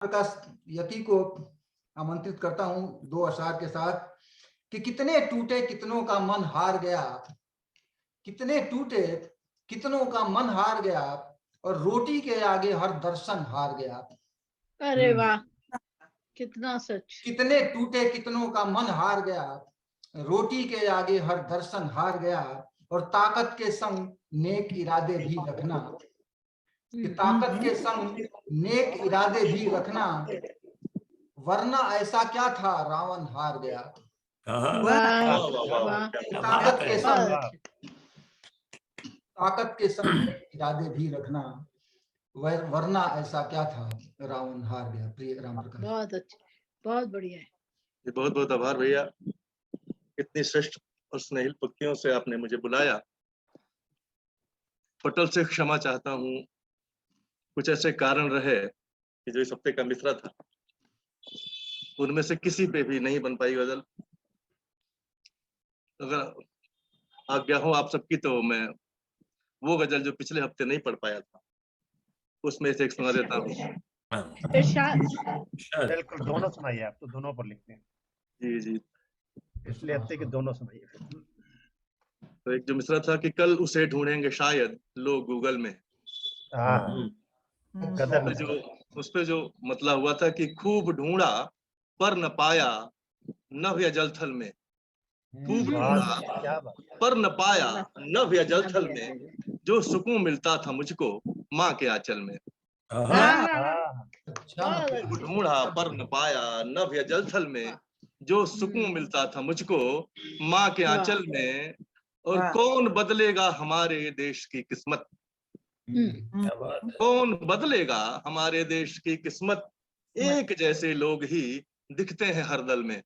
प्रकाश यति को आमंत्रित करता हूं 2 अशआर के साथ कि कितने टूटे कितनों का मन हार गया, कितने टूटे कितनों का मन हार गया, और रोटी के आगे हर दर्शन हार गया। अरे वाह, कितना सच। कितने टूटे कितनों का मन हार गया, रोटी के आगे हर दर्शन हार गया, और ताकत के संग नेक इरादे भी रखना, कि ताकत के संग नेक इरादे भी रखना, वरना ऐसा क्या था रावण हार गया। ताकत के संग नेक इरादे भी रखना, वरना ऐसा क्या था रावण हार गया। प्रिय राम प्रकाश, बहुत अच्छा, बहुत बढ़िया है। बहुत बहुत आभार भैया, इतनी श्रेष्ठ और स्नेहिल पंक्तियों से आपने मुझे बुलाया। पटल से क्षमा चाहता हूँ, कुछ ऐसे कारण रहे कि जो इस हफ्ते का मिसरा था उनमें से किसी पे भी नहीं बन पाई गजल। अगर आज्ञा हो आप सबकी तो मैं वो गजल जो पिछले हफ्ते नहीं पढ़ पाया था उसमें से एक सुना देता हूँ। बिल्कुल, दोनों सुनाइए, आप तो दोनों पर लिखते हैं। जी जी, पिछले हफ्ते के दोनों सुनाइए। तो एक जो मिसरा था कि कल उसे ढूंढेंगे शायद लोग गूगल में, उस पे जो मतलब हुआ था कि खूब ढूंढा पर न पाया नभ या जलथल में, खूब ढूंढा पर न पाया नभ या जलथल में, जो सुकून मिलता था मुझको माँ के आंचल में। खूब ढूंढा पर न पाया नभ या जलथल में, जो सुकून मिलता था मुझको माँ के आंचल में, और कौन बदलेगा हमारे देश की किस्मत, कौन बदलेगा हमारे देश की किस्मत, एक जैसे लोग ही दिखते हैं हर दल में।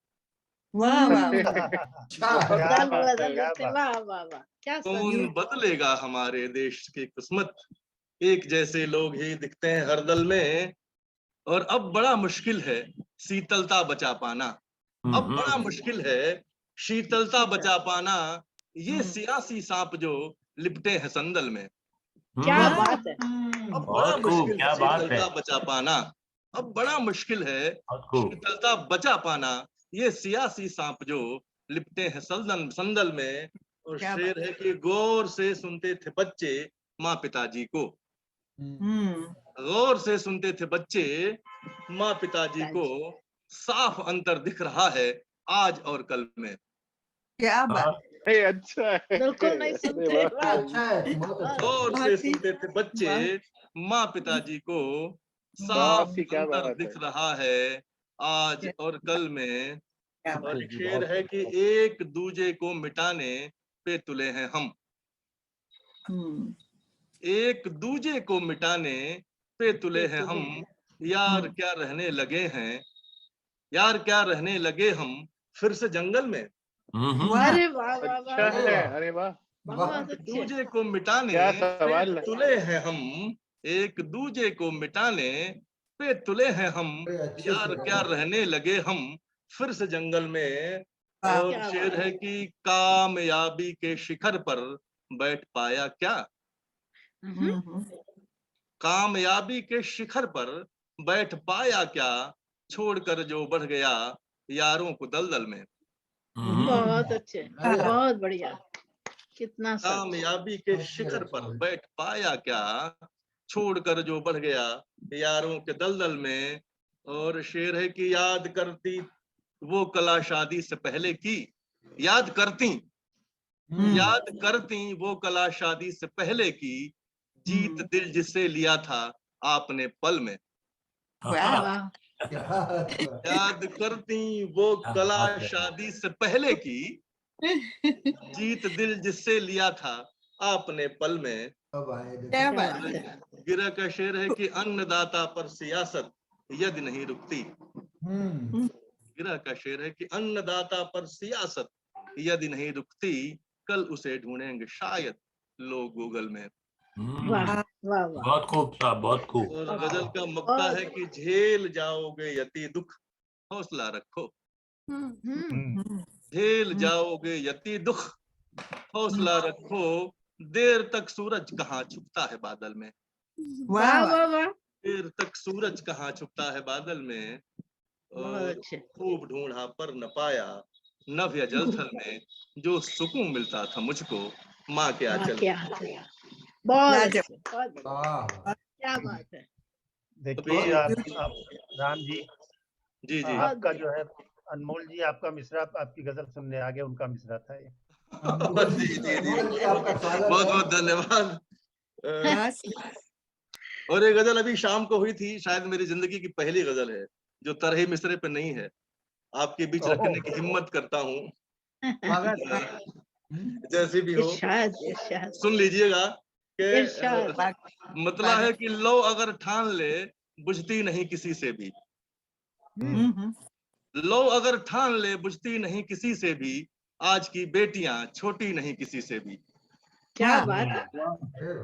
कौन बदलेगा हमारे देश की किस्मत, एक जैसे लोग ही दिखते हैं हर दल में, और अब बड़ा मुश्किल है शीतलता बचा पाना, अब बड़ा मुश्किल है शीतलता बचा पाना, ये सियासी सांप जो लिपटे हैं संदल में। क्या बात है, अब बड़ा मुश्किल है शीतलता बचा पाना, अब बड़ा मुश्किल है शीतलता बचा पाना, ये सियासी सांप जो लिपटे हैं संदल में। और शेर है कि गौर से सुनते थे बच्चे माँ पिताजी को, गौर से सुनते थे बच्चे माँ पिताजी को, साफ अंतर दिख रहा है आज और कल में। क्या बात, अच्छा है, बिल्कुल नहीं सुनते। गौर से सुनते थे बच्चे माँ पिताजी को, साफ अंतर दिख रहा है आज और कल में। और एक शेर है कि एक दूजे को मिटाने पे तुले हैं हम, एक दूजे को मिटाने पे तुले हैं हम, यार क्या रहने लगे हैं, यार क्या रहने लगे हम फिर से जंगल में। अरे वाह वाह अच्छा है, अरे वाह, एक दूजे को मिटाने पे तुले हैं हम, एक दूजे को मिटाने पे तुले हैं हम, यार क्या रहने लगे हम फिर से जंगल में। और शेर है कि कामयाबी के शिखर पर बैठ पाया क्या, कामयाबी के शिखर पर बैठ पाया क्या, छोड़कर जो बढ़ गया यारों को दलदल में। बहुत अच्छे, बहुत बढ़िया, कितना कामयाबी के शिखर पर बैठ पाया क्या, छोड़कर जो बढ़ गया यारों के दलदल में। और शेर है कि याद करती वो कला शादी से पहले की, याद करती, याद करती वो कला शादी से पहले की, जीत दिल जिससे लिया था आपने पल में। याद करती वो कला शादी से पहले की, जीत दिल जिससे लिया था आपने पल में। गिरा का शेर है कि अन्नदाता पर सियासत यदि नहीं रुकती, गिरा का शेर है कि अन्नदाता पर सियासत यदि नहीं रुकती, कल उसे ढूंढेंगे शायद लोग गूगल में। बहुत खूब साहब, बहुत खूब। और गजल का मक्ता है कि झेल जाओगे यति दुख हौसला रखो, झेल जाओगे यति दुख हौसला रखो, देर तक सूरज कहाँ छुपता है बादल में। वाह वाह वाह, देर तक सूरज कहाँ छुपता है बादल में, बहुत और अच्छे। खूब ढूंढा पर न पाया, नभ या जलथल में जो सुकून मिलता था मुझको माँ के वाह, आंचल। क्या बहुत अच्छे, बहुत बढ़िया। वाह क्या बात है। देखिए आप राम जी, जी जी आपका जो है अनमोल जी, आपका मिश्रा आपकी गजल सुनने आ गए, उनका मिश्रा था ये। जी जी जी अनमोल जी, आपका स्वागत बहुत है। बहुत धन्यवाद। और ये गजल अभी शाम को हुई थी, शायद मेरी जिंदगी की पहली गजल है जो तरही मिसरे पे नहीं है, आपके बीच रखने की हिम्मत करता हूँ। जैसे भी हो इरशाद, इरशाद, सुन लीजिएगा कि इरशाद। मतलब है कि लो अगर ठान ले बुझती नहीं किसी से भी, लो अगर ठान ले बुझती नहीं किसी से भी, आज की बेटियां छोटी नहीं किसी से भी। क्या बात है।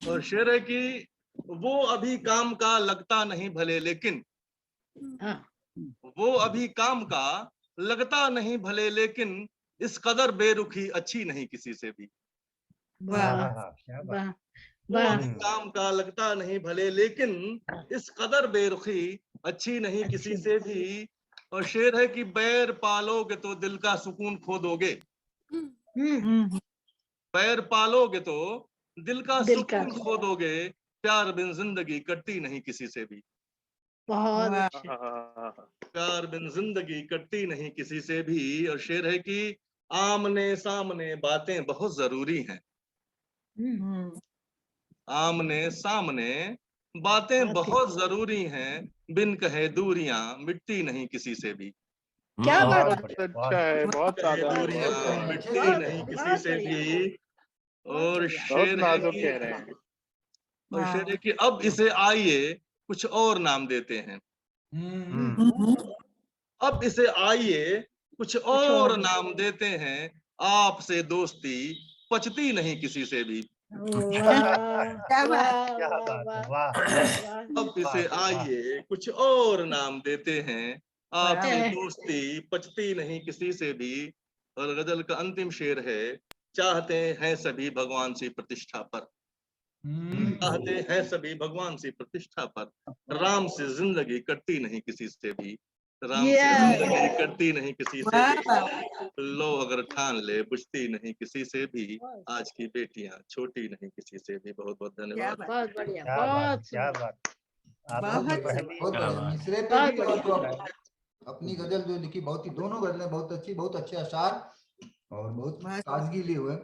और शेर है कि वो अभी काम का लगता नहीं भले लेकिन, हाँ, वो अभी काम का लगता नहीं भले लेकिन, इस कदर बेरुखी अच्छी नहीं किसी से भी। वाह क्या बात। वाह वो वाह। अभी काम का लगता नहीं भले लेकिन, इस कदर बेरुखी अच्छी नहीं किसी से भी। और शेर है कि बैर पालोगे तो दिल का सुकून खो दोगे, बैर पालोगे तो दिल का दिल का सुकून खो दोगे, प्यार बिन जिंदगी कटती नहीं किसी से भी, बहुत अच्छे। प्यार बिन जिंदगी कटती नहीं किसी से भी। और शेर है कि आमने सामने बातें बहुत जरूरी हैं, आमने सामने बातें बहुत जरूरी हैं, बिन कहे दूरियां मिटती नहीं किसी से भी, क्या बात है। बहुत बढ़िया, अच्छा है, बहुत कहे सादा है, दूरियां बहुत प्यारा, मिटती बहुत नहीं किसी बहुत से बढ़िया, भी। बहुत और बढ़िया। बहुत शेर है नाजुक कि कह रहे हैं। और शेर है कि अब इसे आइए कुछ और नाम देते हैं, अब इसे आइए कुछ और नाम देते हैं, आपसे दोस्ती पचती नहीं किसी से भी, वाह वाह क्या वाह बात है, वाह वाह। अब इसे वाह, वाह। आइए कुछ और नाम देते हैं, आपसे वाह। दोस्ती पचती नहीं किसी से भी। और गजल का अंतिम शेर है, चाहते हैं सभी भगवान से प्रतिष्ठा पर, चाहते हैं सभी भगवान से प्रतिष्ठा पर, राम से जिंदगी कटती नहीं किसी से भी, राम से जिंदगी कटती नहीं किसी से भी, लो अगर ठान ले बुझती नहीं किसी से भी, आज की बेटियां छोटी नहीं किसी से भी। बहुत बहुत धन्यवाद। बहुत बढ़िया, क्या बात है, बहुत क्या सुंदर, बात। बहुत आपकी बढ़िया, पहली बहुत क्या बढ़िया। बात। मिसरे पे बहुत भी और तो बढ़िया। अपनी गजल जो लिखी, बहुत ही दोनों गजलें बहुत अच्छी, बहुत अच्छे अशार और बहुत ताजगी लिए हुए।